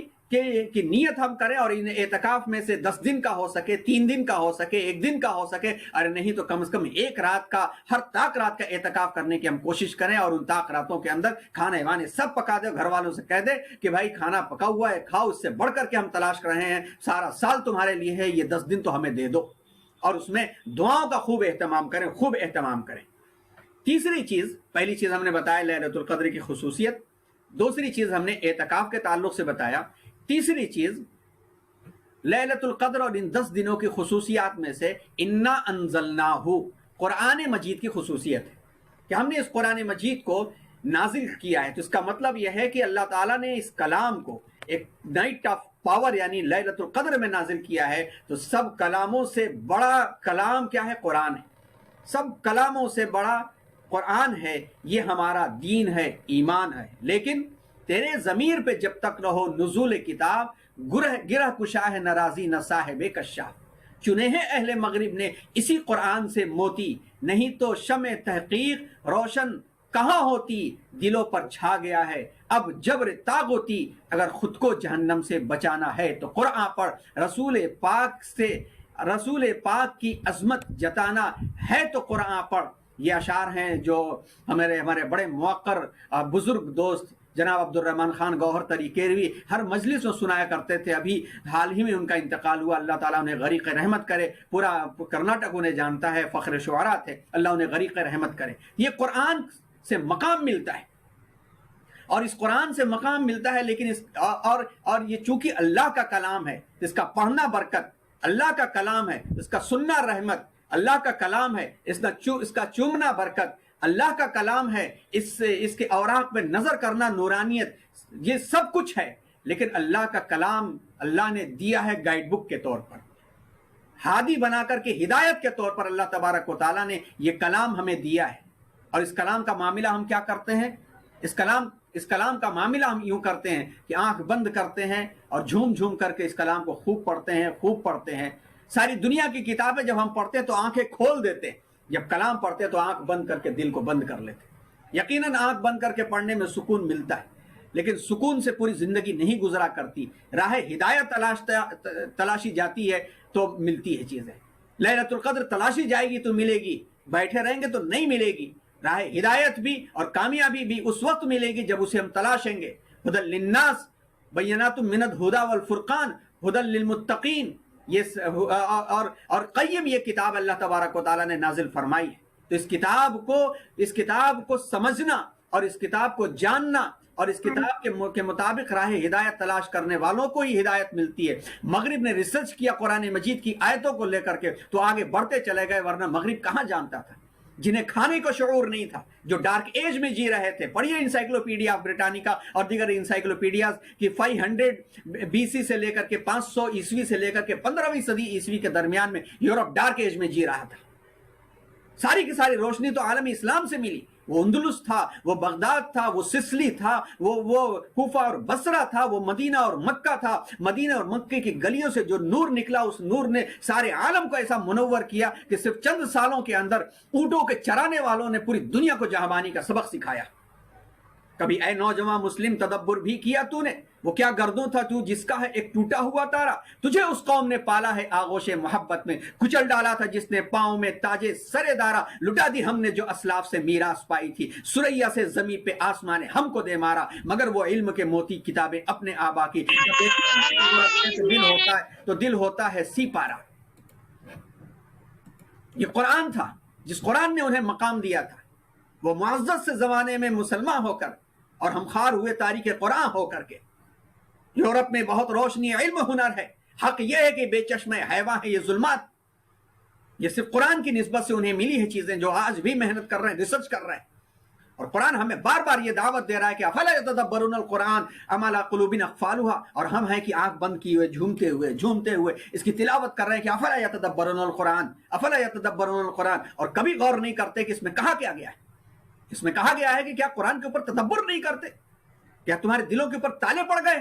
نیت ہم کریں, اور ان اعتکاف میں سے 10 دن کا ہو سکے, 3 دن کا ہو سکے, 1 دن کا ہو سکے, اور نہیں تو کم از کم 1 رات کا, ہر طاق رات کا اعتکاف کرنے کی ہم کوشش کریں. اور ان طاق راتوں کے اندر کھانے وانے سب پکا دے, گھر والوں سے کہہ دے کہ بھائی کھانا پکا ہوا ہے, کھاؤ, اس سے بڑھ کر کے ہم تلاش کر رہے ہیں, سارا سال تمہارے لیے ہے, یہ 10 دن تو ہمیں دے دو. اور اس میں دعاؤں کا خوب اہتمام کریں, خوب اہتمام کریں. تیسری چیز, پہلی چیز ہم نے بتایا لیلۃ القدر کی خصوصیت, دوسری چیز ہم نے اعتکاف کے تعلق سے بتایا, تیسری چیز لیلۃ القدر اور ان 10 دنوں کی خصوصیات میں سے انا انزلناہ, قرآن مجید کی خصوصیت ہے کہ ہم نے اس قرآن مجید کو نازل کیا ہے. تو اس کا مطلب یہ ہے کہ اللہ تعالیٰ نے اس کلام کو ایک نائٹ آف پاور یعنی لیلۃ القدر میں نازل کیا ہے. تو سب کلاموں سے بڑا کلام کیا ہے؟ قرآن ہے. سب کلاموں سے بڑا قرآن ہے. یہ ہمارا دین ہے, ایمان ہے. لیکن تیرے ضمیر پہ جب تک رہو نزول کتاب, گرہ کشا ہے ناراضی نہ صاحب کشاف. چنے ہیں اہل مغرب نے اسی قرآن سے موتی, نہیں تو شمع تحقیق روشن کہاں ہوتی, دلوں پر چھا گیا ہے اب جبر طاغوتی. اگر خود کو جہنم سے بچانا ہے تو قرآن پڑھ, رسول پاک کی عظمت جتانا ہے تو قرآن پڑھ. یہ اشعار ہیں جو ہمارے بڑے موقر بزرگ دوست جناب عبد الرحمن خان گوہر طریقیروی ہر مجلس میں سنایا کرتے تھے. ابھی حال ہی میں ان کا انتقال ہوا, اللہ تعالیٰ انہیں غریق رحمت کرے. پورا کرناٹک انہیں جانتا ہے, فخر شعراء تھے, اللہ انہیں غریق رحمت کرے. یہ قرآن سے مقام ملتا ہے, اور اس قرآن سے مقام ملتا ہے. لیکن اور یہ چونکہ اللہ کا کلام ہے, اس کا پڑھنا برکت, اللہ کا کلام ہے, اس کا سننا رحمت, اللہ کا کلام ہے, اس کا چومنا برکت, اللہ کا کلام ہے, اس کے اوراق میں نظر کرنا نورانیت, یہ سب کچھ ہے. لیکن اللہ کا کلام اللہ نے دیا ہے گائیڈ بک کے طور پر, ہادی بنا کر کے ہدایت کے طور پر اللہ تبارک و تعالیٰ نے یہ کلام ہمیں دیا ہے. اور اس کلام کا معاملہ ہم کیا کرتے ہیں؟ اس کلام کا معاملہ ہم یوں کرتے ہیں کہ آنکھ بند کرتے ہیں اور جھوم جھوم کر کے اس کلام کو خوب پڑھتے ہیں. ساری دنیا کی کتابیں جب ہم پڑھتے ہیں تو آنکھیں کھول دیتے ہیں, جب کلام پڑھتے ہیں تو آنکھ بند کر کے دل کو بند کر لیتے ہیں. یقیناً آنکھ بند کر کے پڑھنے میں سکون ملتا ہے, لیکن سکون سے پوری زندگی نہیں گزرا کرتی. راہ ہدایت تلاشی جاتی ہے تو ملتی ہے چیزیں. لیلۃ القدر تلاشی جائے گی تو ملے گی, بیٹھے رہیں گے تو نہیں ملے گی. راہ ہدایت بھی اور کامیابی بھی اس وقت ملے گی جب اسے ہم تلاشیں گے. ہدی للناس بینات من الہدی والفرقان ہدی للمتقین, یہ اور قیم یہ کتاب اللہ تبارک و تعالیٰ نے نازل فرمائی ہے. تو اس کتاب کو سمجھنا اور اس کتاب کو جاننا اور اس کتاب کے مطابق راہ ہدایت تلاش کرنے والوں کو ہی ہدایت ملتی ہے. مغرب نے ریسرچ کیا قرآن مجید کی آیتوں کو لے کر کے تو آگے بڑھتے چلے گئے, ورنہ مغرب کہاں جانتا تھا. جنہیں کھانے کو شعور نہیں تھا, جو ڈارک ایج میں جی رہے تھے. پڑھیے انسائکلوپیڈیا بریٹانیکا اور دیگر انسائکلوپیڈیاز کی 500 BC سے لے کر کے 500 عیسوی سے لے کر کے 15ویں صدی عیسوی کے درمیان میں یورپ ڈارک ایج میں جی رہا تھا. ساری کی ساری روشنی تو عالم اسلام سے ملی. وہ اندلس تھا, وہ بغداد تھا, وہ سسلی تھا, وہ کوفہ اور بصرہ تھا, وہ مدینہ اور مکہ تھا. مدینہ اور مکہ کی گلیوں سے جو نور نکلا, اس نور نے سارے عالم کو ایسا منور کیا کہ صرف چند سالوں کے اندر اونٹوں کے چرانے والوں نے پوری دنیا کو جہانبانی کا سبق سکھایا. کبھی اے نوجوان مسلم تدبر بھی کیا تو نے, وہ کیا گردوں تھا تو جس کا ہے ایک ٹوٹا ہوا تارا. تجھے اس قوم نے پالا ہے آغوش محبت میں, کچل ڈالا تھا جس نے پاؤں میں تاجے سر دارا. لٹا دی ہم نے جو اسلاف سے میراث پائی تھی, سریا سے زمین پہ آسمان نے ہم کو دے مارا. مگر وہ علم کے موتی کتابیں اپنے آبا کی, دل ہوتا ہے سی پارا. یہ قرآن تھا جس قرآن نے انہیں مقام دیا تھا. وہ معزز سے زمانے میں مسلمان ہو کر اور ہم خار ہوئے تاریخ قرآن ہو کر کے. یورپ میں بہت روشنی علم ہنر ہے, حق یہ ہے کہ بے چشم حیواں ہے یہ ظلمات. یہ صرف قرآن کی نسبت سے انہیں ملی ہے چیزیں جو آج بھی محنت کر رہے ہیں, ریسرچ کر رہے ہیں. اور قرآن ہمیں بار بار یہ دعوت دے رہا ہے کہ افلا یتدبرون القرآن ام علی قلوب اقفالها, اور ہم ہیں کہ آنکھ بند کیے ہوئے جھومتے ہوئے اس کی تلاوت کر رہے ہیں کہ افلا یتدبرون القرآن, افلا یتدبرون القرآن, اور کبھی غور نہیں کرتے کہ اس میں کہا کیا گیا ہے. اس میں کہا گیا ہے کہ کیا قرآن کے اوپر تدبر نہیں کرتے؟ کیا تمہارے دلوں کے اوپر تالے پڑ گئے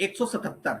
177,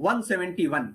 171।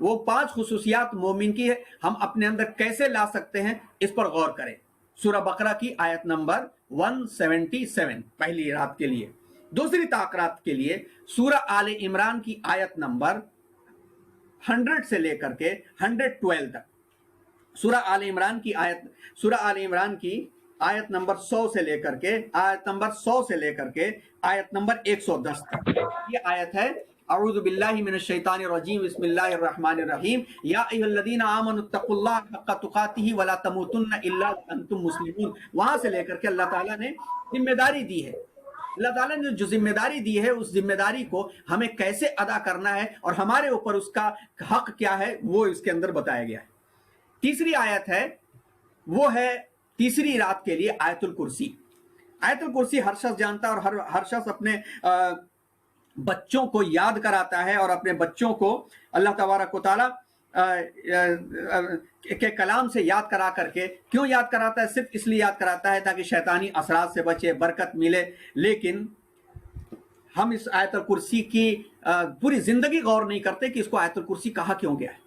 وہ 5 خصوصیات مومن کی ہے، ہم اپنے اندر کیسے لا سکتے ہیں اس پر غور کریں۔ سورہ بقرہ کی آیت نمبر 177 پہلی رات کے لیے۔ دوسری تاکرات کے لیے سورہ آل عمران کی آیت نمبر 100 سے لے کر کے 112 تک، سورہ آل عمران کی آیت نمبر 100 سے لے کر کے آیت نمبر 110 تک۔ یہ آیت ہے اعوذ باللہ من الشیطان الرجیم بسم اللہ الرحمن الرحیم یا ایھا الذین آمنوا اتقوا اللہ حق تقاتہ ولا تموتن الا وانتم مسلمون۔ وہاں سے لے کر کے اللہ تعالیٰ نے ذمہ داری دی ہے، اللہ تعالیٰ نے جو ذمہ داری دی ہے اس ذمہ داری کو ہمیں کیسے ادا کرنا ہے اور ہمارے اوپر اس کا حق کیا ہے وہ اس کے اندر بتایا گیا ہے۔ تیسری آیت ہے، وہ ہے تیسری رات کے لیے آیت الکرسی۔ آیت الکرسی ہر شخص جانتا ہے اور ہر شخص اپنے بچوں کو یاد کراتا ہے، اور اپنے بچوں کو اللہ تبارک و تعالیٰ کے کلام سے یاد کرا کر کے، کیوں یاد کراتا ہے؟ صرف اس لیے یاد کراتا ہے تاکہ شیطانی اثرات سے بچے، برکت ملے۔ لیکن ہم اس آیت الکرسی کی پوری زندگی غور نہیں کرتے کہ اس کو آیت الکرسی کہا کیوں گیا ہے،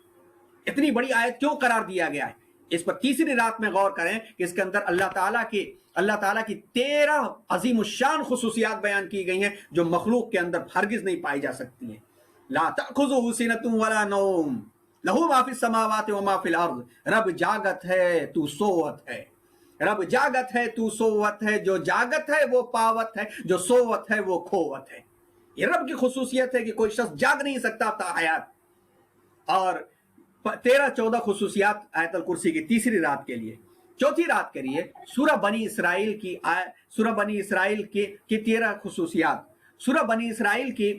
اتنی بڑی آیت کیوں قرار دیا گیا ہے۔ اس پر تیسری رات میں غور کریں کہ اس کے اندر اللہ تعالیٰ کی 13 عظیم الشان خصوصیات بیان کی گئی ہیں جو مخلوق کے اندر ہرگز نہیں پائی جا سکتی ہیں۔ لا تأخذہ سنۃ ولا نوم لہ ما فی السماوات وما فی الارض، رب جاگت ہے تو سوت ہے، رب جاگت ہے تو سوت ہے، جو جاگت ہے وہ پاوت ہے، جو سوت ہے وہ کھوت ہے۔ یہ رب کی خصوصیت ہے کہ کوئی شخص جاگ نہیں سکتا تا حیات۔ اور 13-14 خصوصیات آیت الکرسی کی تیسری رات کے لیے۔ چوتھی رات کے لیے سورہ بنی اسرائیل کی 13 خصوصیات۔ سورہ بنی اسرائیل کی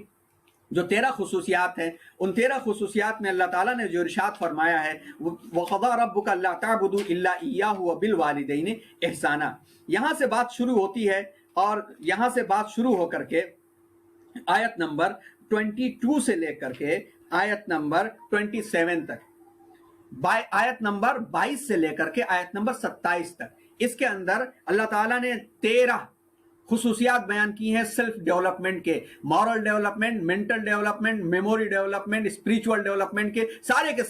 جو 13 خصوصیات ہیں، ان 13 خصوصیات میں اللہ تعالیٰ نے جو ارشاد فرمایا ہے وَقَضَىٰ رَبُّكَ أَلَّا تَعْبُدُوا إِلَّا إِيَّاهُ وَبِالْوَالِدَيْنِ إِحْسَانًا۔ یہاں سے بات شروع ہوتی ہے، اور یہاں سے بات شروع ہو کر کے آیت نمبر 22 سے لے کر کے آیت نمبر 27 تک، آیت نمبر 22 سے لے کر کے آیت نمبر 27 تک، اس کے اندر اللہ تعالیٰ نے 13 خصوصیات بیان کی ہیں سیلف ڈیولپمنٹ کے، moral development, mental development, memory development, spiritual development کے سارے کے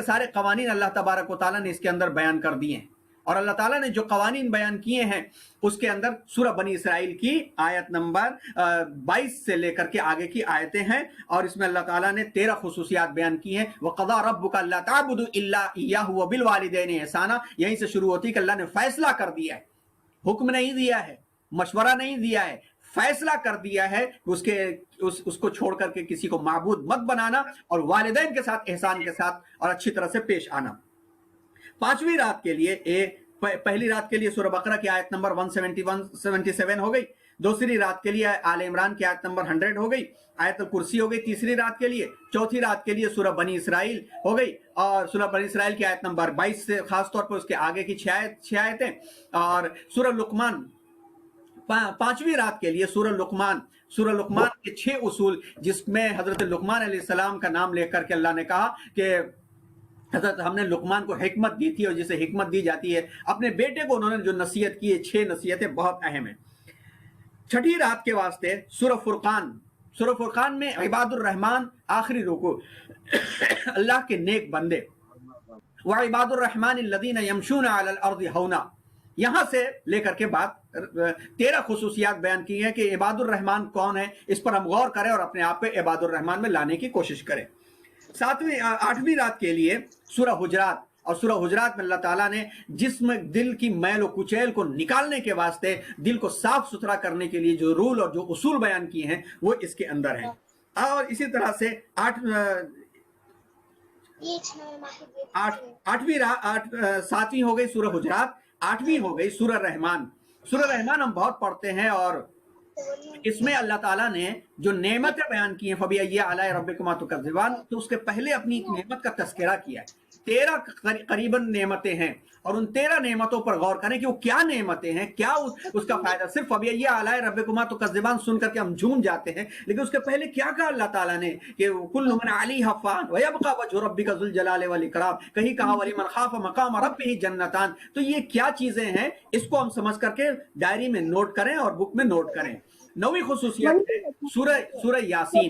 سارے قوانین اللہ تبارک و تعالیٰ نے اس کے اندر بیان کر دیے ہیں۔ اور اللہ تعالیٰ نے جو قوانین بیان کیے ہیں اس کے اندر سورہ بنی اسرائیل کی آیت نمبر 22 سے لے کر کے آگے کی آیتیں ہیں، اور اس میں اللہ تعالیٰ نے 13 خصوصیات بیان کی ہیں۔ وَقَضَىٰ رَبُّكَ أَلَّا تَعْبُدُوا إِلَّا إِيَّاهُ وَبِالْوَالِدَيْنِ إِحْسَانًا۔ یہیں سے شروع ہوتی ہے کہ اللہ نے فیصلہ کر دیا ہے، حکم نہیں دیا ہے، مشورہ نہیں دیا ہے، فیصلہ کر دیا ہے اس کو چھوڑ کر کے کسی کو معبود مت بنانا، اور والدین کے ساتھ احسان کے ساتھ اور اچھی طرح سے پیش آنا۔ پانچویں رات کے لیے پہلی رات کے لیے سورہ بقرہ کی آیت نمبر 177 ہو گئی، دوسری رات کے لیے آل عمران کی آیت نمبر 100 ہو گئی، آیت الکرسی ہو گئی تیسری رات کے لیے، چوتھی رات کے لیے سورہ بنی اسرائیل ہو گئی، اور سورہ بنی اسرائیل کی آیت نمبر 22 سے خاص طور پر اس کے آگے کی 6 آیتیں، اور سورہ لقمان پانچویں رات کے لیے سورہ لقمان کے 6 اصول، جس میں حضرت لقمان علیہ السلام کا نام لے کر کے اللہ نے کہا کہ حضرت ہم نے لقمان کو حکمت دی تھی، اور جسے حکمت دی جاتی ہے اپنے بیٹے کو انہوں نے جو نصیحت کی ہے، 6 نصیحتیں بہت اہم ہیں۔ چھٹی رات کے واسطے سورہ فرقان میں عباد الرحمن آخری رکوع، اللہ کے نیک بندے، وعباد الرحمن الذین یمشون علی الارض ہونا، یہاں سے لے کر کے بات 13 خصوصیات بیان کی ہیں کہ عباد الرحمن کون ہے، اس پر ہم غور کریں اور اپنے آپ پہ عباد الرحمن میں لانے کی کوشش کریں۔ 8ویں رات کے لیے سورہ حجرات، اور سورہ حجرات میں اللہ تعالیٰ نے جسم دل کی میل و کچیل کو نکالنے کے واسطے، دل کو صاف ستھرا کرنے کے لیے جو رول اور جو اصول بیان کیے ہیں وہ اس کے اندر ہیں۔ اور اسی طرح سے 7ویں ہو گئی سورہ حجرات، 8ویں ہو گئی سورہ رحمان۔ سورہ رحمان ہم بہت پڑھتے ہیں، اور اس میں اللہ تعالیٰ نے جو نعمتیں بیان کی ہیں فَبِأَيِّ آلَاءِ رَبِّكُمَا تُكَذِّبَانِ، تو اس کے پہلے اپنی ایک نعمت کا تذکرہ کیا ہے۔ 13 قریباً نعمتیں ہیں، اور ان 13 نعمتوں پر غور کریں کہ وہ کیا نعمتیں ہیں، کیا اس کا فائدہ۔ صرف فَبِأَيِّ آلَاءِ رَبِّكُمَا تُكَذِّبَانِ سن کر کے ہم جھوم جاتے ہیں، لیکن اس کے پہلے کیا کہا اللہ تعالیٰ نے کہ كُلُّ مَنْ عَلَيْهَا فَانٍ وَيَبْقَىٰ وَجْهُ رَبِّكَ ذُو الْجَلَالِ وَالْإِكْرَامِ، کہیں کہا وَلِمَنْ خَافَ مَقَامَ رَبِّهِ جَنَّتَانِ۔ تو یہ کیا چیزیں ہیں، اس کو ہم سمجھ کر کے ڈائری میں نوٹ کریں اور بک میں نوٹ کریں۔ 9ویں خصوصیت ہے سورہ یاسین۔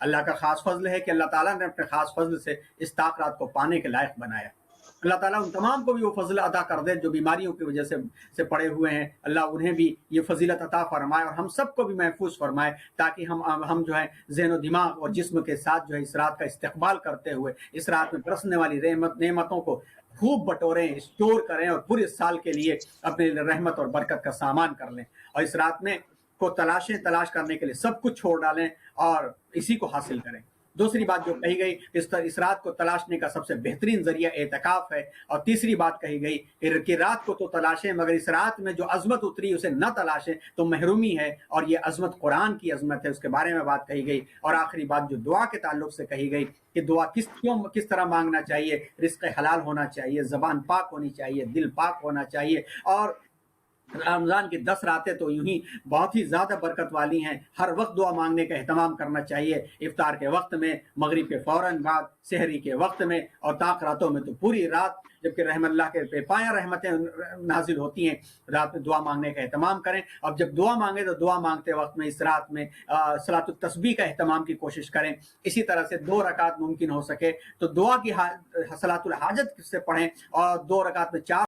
اللہ کا خاص فضل ہے کہ اللہ تعالیٰ نے اپنے خاص فضل سے اس طاق رات کو پانے کے لائق بنایا. اللہ تعالیٰ ان تمام کو بھی وہ فضل عطا کر دے جو بیماریوں کی وجہ سے پڑے ہوئے ہیں. اللہ انہیں بھی یہ فضیلت عطا فرمائے اور ہم سب کو بھی محفوظ فرمائے تاکہ ہم جو ہے ذہن و دماغ اور جسم کے ساتھ جو ہے اس رات کا استقبال کرتے ہوئے اس رات میں برسنے والی نعمتوں کو خوب بٹوریں, اسٹور کریں اور پورے سال کے لیے اپنے رحمت اور برکت کا سامان کر لیں. اور اس رات میں کو تلاش کرنے کے لیے سب کچھ چھوڑ ڈالیں اور اسی کو حاصل کریں. دوسری بات جو کہی گئی اس رات کو تلاشنے کا سب سے بہترین ذریعہ اعتکاف ہے. اور تیسری بات کہی گئی کہ رات کو تو تلاشیں مگر اس رات میں جو عظمت اتری اسے نہ تلاشیں تو محرومی ہے, اور یہ عظمت قرآن کی عظمت ہے, اس کے بارے میں بات کہی گئی. اور آخری بات جو دعا کے تعلق سے کہی گئی کہ دعا کس طرح مانگنا چاہیے. رزق حلال ہونا چاہیے, زبان پاک ہونی چاہیے, دل پاک ہونا چاہیے. اور رمضان کی 10 راتیں تو یوں ہی بہت ہی زیادہ برکت والی ہیں. ہر وقت دعا مانگنے کا اہتمام کرنا چاہیے, افطار کے وقت میں, مغرب کے فوراً بعد, سحری کے وقت میں, اور طاق راتوں میں تو پوری رات جبکہ رحم اللہ کے بے پایہ رحمتیں نازل ہوتی ہیں. رات میں دعا مانگنے کا اہتمام کریں. اب جب دعا مانگیں تو دعا مانگتے وقت میں اس رات میں صلاۃ التسبیح کا اہتمام کی کوشش کریں. اسی طرح سے 2 رکعت ممکن ہو سکے تو دعا کی صلاۃ الحاجت سے پڑھیں, اور 2 رکعت میں 4